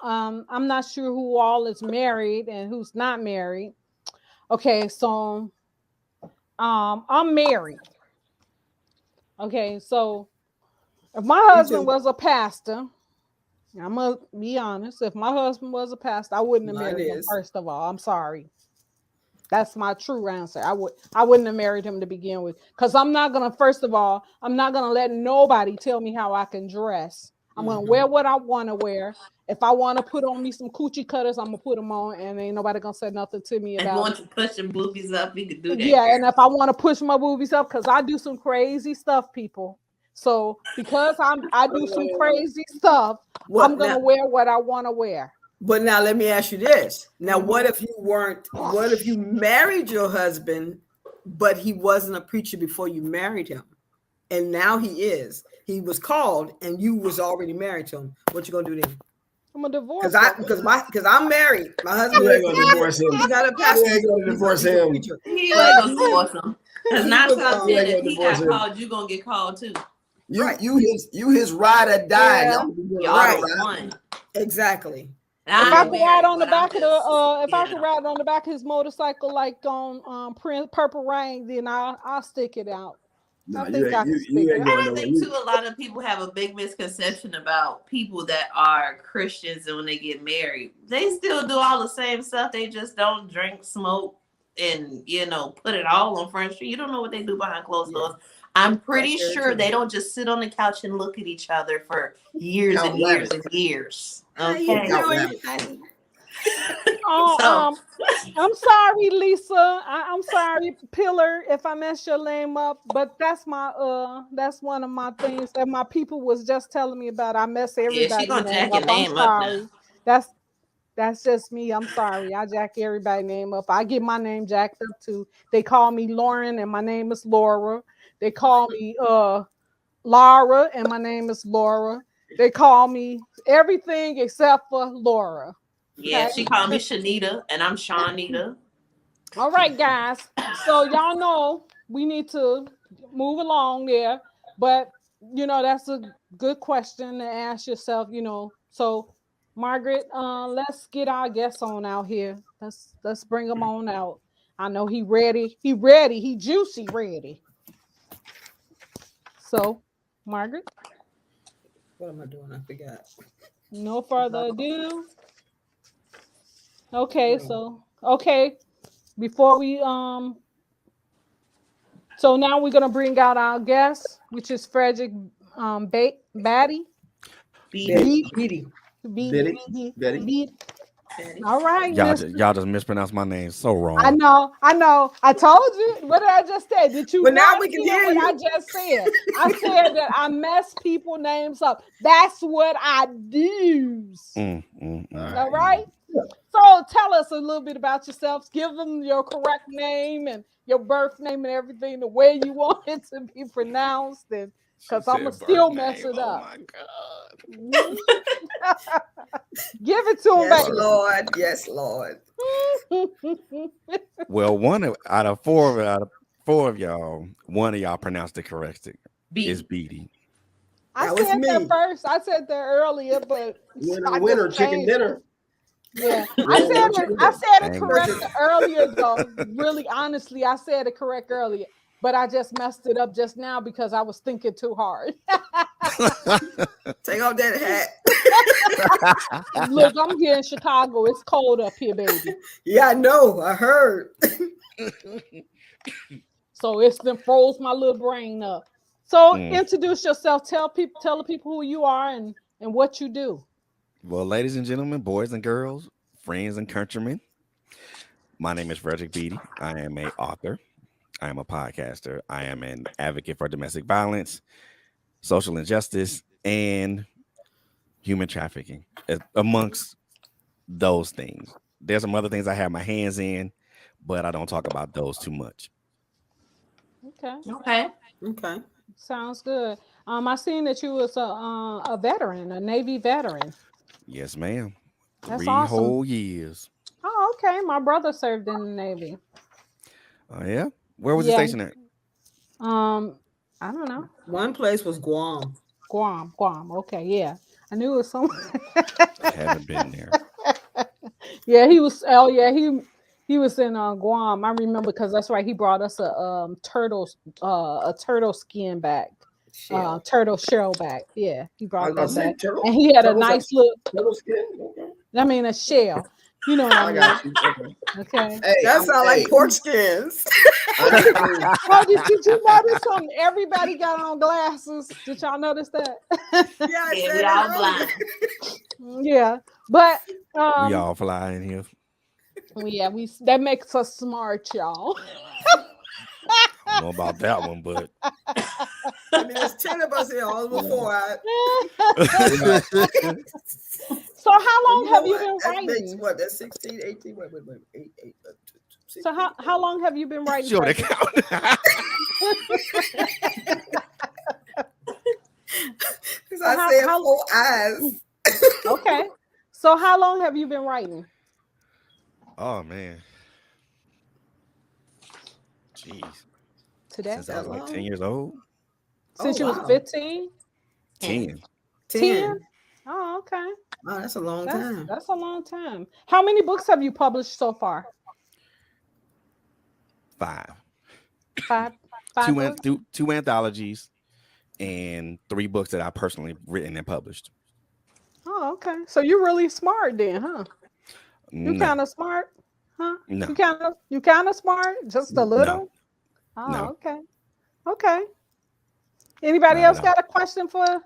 I'm not sure who all is married and who's not married. Okay, so I'm married. Okay, so if my Me husband too. was a pastor, I'm gonna be honest. If my husband was a pastor, I wouldn't have Mine married him. is. First of all, I'm sorry. That's my true answer. I wouldn't have married him to begin with. Because I'm not gonna, first of all, I'm not gonna let nobody tell me how I can dress. I'm gonna Hmm. wear what I want to wear. If I want to put on me some coochie cutters, I'm gonna put them on, and ain't nobody gonna say nothing to me And about it. want to push your boobies up, you could do that, Yeah, girl. and if I want to push my boobies up, because I do some crazy stuff, people. So because I do some crazy stuff, I'm What gonna now? wear what I want to wear. But now let me ask you this. Now, what Mhm. if you weren't, what if you married your husband, but he wasn't a preacher before you married him? And now he is. He was called and you was already married to him. What you gonna do then? I'm gonna Because divorce I him. because I'm married. My husband You ain't is gonna divorce him. he's not a You pastor, ain't gonna divorce he's a him. preacher. You But ain't gonna divorce him. Because he 9 was times out of You 10, ain't if gonna he divorce got him. called, you gonna get called too. right, You his ride or die. Yeah. Y'all be doing a lot Y'all of right, are one. riding. exactly. And If I I Yeah. ain't could ride married, on the but I'm back of the just, if I you could know. ride on the back of his motorcycle like on Prince Purple Rain, then I'll stick it out. I No, think I can stick you it ain't out. going I nowhere. think too, a lot of people have a big misconception about people that are Christians, and when they get married, they still do all the same stuff. They just don't drink, smoke, and put it all on Front Street. You don't know what they do behind closed Yeah, doors. I'm that's pretty very sure true. they don't just sit on the couch and look at each other for years and Count years rabbits. and years. How you Okay, Count doing, rabbits. honey? Oh, so I'm sorry, Lisa. I'm sorry, Pillar, if I messed your name up. But that's one of my things that my people was just telling me about. I mess yeah, she everybody's gonna name jack your up. I'm name up now. sorry. That's that's just me. I'm sorry. I jack everybody's name up. I get my name jacked up too. They call me Lauren, and my name is Laura. They call me Laura, and my name is Laura. They call me everything except for Laura. Yeah, Okay. she called me Shanita, and I'm Shawnita. All right, guys. So y'all know we need to move along there, but that's a good question to ask yourself. So Margaret, let's get our guests on out here. Let's bring them on out. I know he ready. He ready. He juicy ready. So, Margaret, What am I doing? I forgot. no further ado. Okay, No. so before we so now we're gonna bring out our guest, which is Frederick Batty. Beady. Betty, Beat Betty. beat Betty, beat Betty. beat. Betty. All right, Y'all Mister. just, y'all just mispronounced my name so I wrong. know, I know. I told you. What did I just say? Did you But now not we can hear hear what I you. just said? I said that I mess people names up. That's what I do. Mm, mm, All mm, All right. right. mm. So tell us a little bit about yourselves. Give them your correct name and your birth name and everything the way you want it to be pronounced. And She because I'm gonna said birth still mess name. it Oh up. my god. Mhm. Give it to him, Yes, baby. Lord. Yes, Lord. Well, out of four of y'all, one of y'all pronounced it correctly. Is Beady. Beatty. I That was said that me. first. I said that earlier, but Winner, I just winner, chicken changed it. dinner. Yeah, I Winner, said winner, it. chicken I dinner. said it Dang. correct Frederick. earlier, though. Really, honestly, I said it correct earlier, but I just messed it up just now because I was thinking too hard. Take off that hat. Look, I'm here in Chicago. It's cold up here, baby. Yeah, I know. I heard. So it's been froze my little brain up. So Mm. introduce yourself. Tell the people who you are and what you do. Well, ladies and gentlemen, boys and girls, friends and countrymen, my name is Frederick Beatty. I am a author. I am a podcaster. I am an advocate for domestic violence, social injustice, and human trafficking, amongst those things. There's some other things I have my hands in, but I don't talk about those too much. Okay, Okay. Okay. sounds good. I seen that you was a veteran, a Navy veteran. Yes, ma'am. That's 3 whole awesome. years. Oh, okay. My brother served in the Navy. Oh yeah. Where was he Yeah. stationed at? Um, I don't know. One place was Guam. Guam. Okay, yeah. I knew it was someone. I haven't been there. Yeah, he was. Oh, yeah, he was in Guam. I remember because that's right. He brought us a turtle skin back, Shell. turtle shell back. Yeah, he I brought was that gonna say back, turtle. and he had a turtles have nice look. turtle skin. Okay. I mean, a shell. You know what I I mean? got you. Okay. Okay. Hey, That sounds like hey, pork skins. I- Oh, did you notice something? Everybody got on glasses. Did y'all notice that? Yeah, I Yeah, said we it all earlier. blind. Yeah, but We all fly in here. yeah, that makes us smart, y'all. I don't know about that one, but I mean, there's 10 of us here, all before. So how long You have know you what? been That makes writing? what? That's 16, 18. Wait, 8, So how long have you been writing? sure they Frederick? count. Because So I said 4 eyes. okay. So how long have you been writing? Oh man, jeez. Today? Since I was like 10 long? years old, Since Oh, you was wow. 15? 10. 10? Oh, okay. Wow, that's a long time. That's a long time. How many books have you published so far? 5. Five books? Two anthologies and 3 books that I personally written and published. Oh, okay. So you're really smart then, huh? You No, kind of smart, huh? no, You kind of smart, just a little. Oh, no. okay. Okay. Anybody Not else at all. got a question for?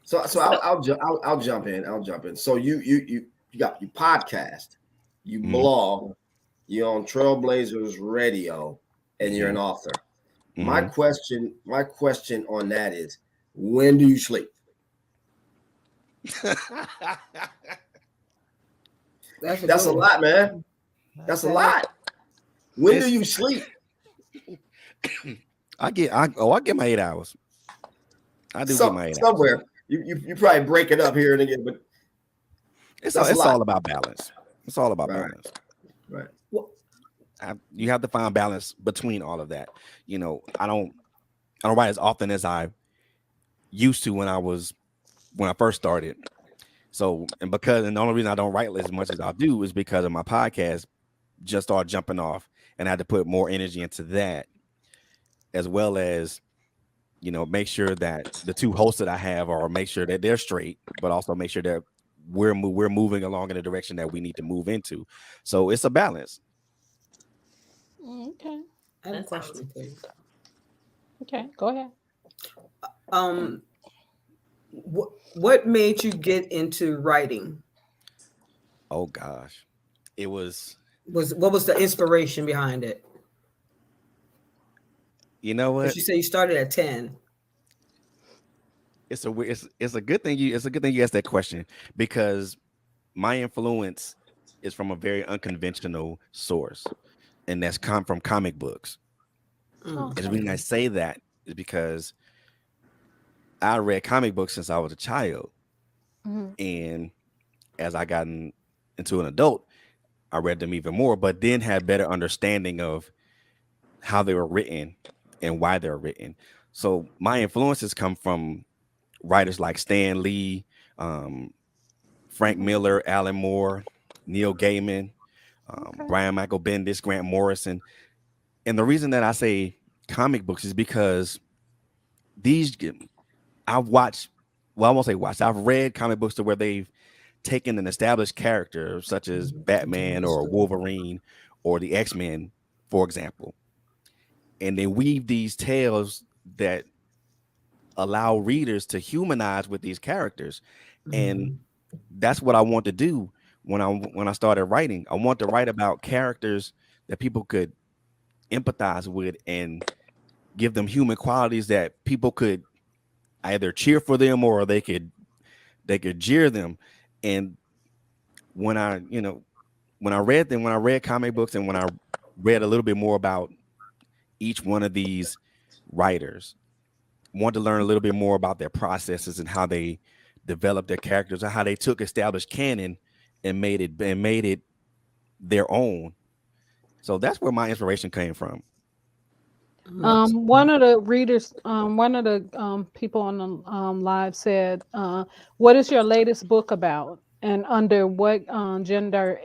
So I'll jump in. I'll jump in. So you got your podcast, you Mhm. blog, you're on Trailblazers Radio, and you're an author. My Mhm. question on that is, when do you sleep? That's a lot, man. That's a lot. When do you sleep? I get my 8 hours. I do get my 8 hours. Somewhere. You probably break it up here and again, but It's that's a lot. all about balance. It's all about Right. balance. Right. You have to find balance between all of that. You know, I don't write as often as I used to when I first started. So, and the only reason I don't write as much as I do is because of my podcast just started jumping off, and I had to put more energy into that, as well as, you know, make sure that the 2 hosts that I have make sure that they're straight, but also make sure that we're moving along in the direction that we need to move into. So it's a balance. Okay. I have a question for you. Okay. Go ahead. What made you get into writing? Oh gosh, it was. What was the inspiration behind it? You know what? You say you started at 10. It's a good thing you asked that question, because my influence is from a very unconventional source, and that's come from comic books. Mm. And the reason I say that is because I read comic books since I was a child, and as I got into an adult, I read them even more, but then had better understanding of how they were written and why they're written. So my influences come from writers like Stan Lee, Frank Miller, Alan Moore, Neil Gaiman, Brian Michael Bendis, Grant Morrison. And the reason that I say comic books is because I've watched, well, I won't say watched, I've read comic books to where they've taken an established character such as Batman or Wolverine or the X-Men, for example, and they weave these tales that allow readers to humanize with these characters. And that's what I want to do when I started writing. I want to write about characters that people could empathize with and give them human qualities that people could either cheer for them or they could jeer them. And when I read comic books, and when I read a little bit more about each one of these writers, want to learn a little bit more about their processes and how they developed their characters, and how they took established canon and made it their own. So that's where my inspiration came from. One of the readers, one of the people on the live said, "What is your latest book about, and under what gender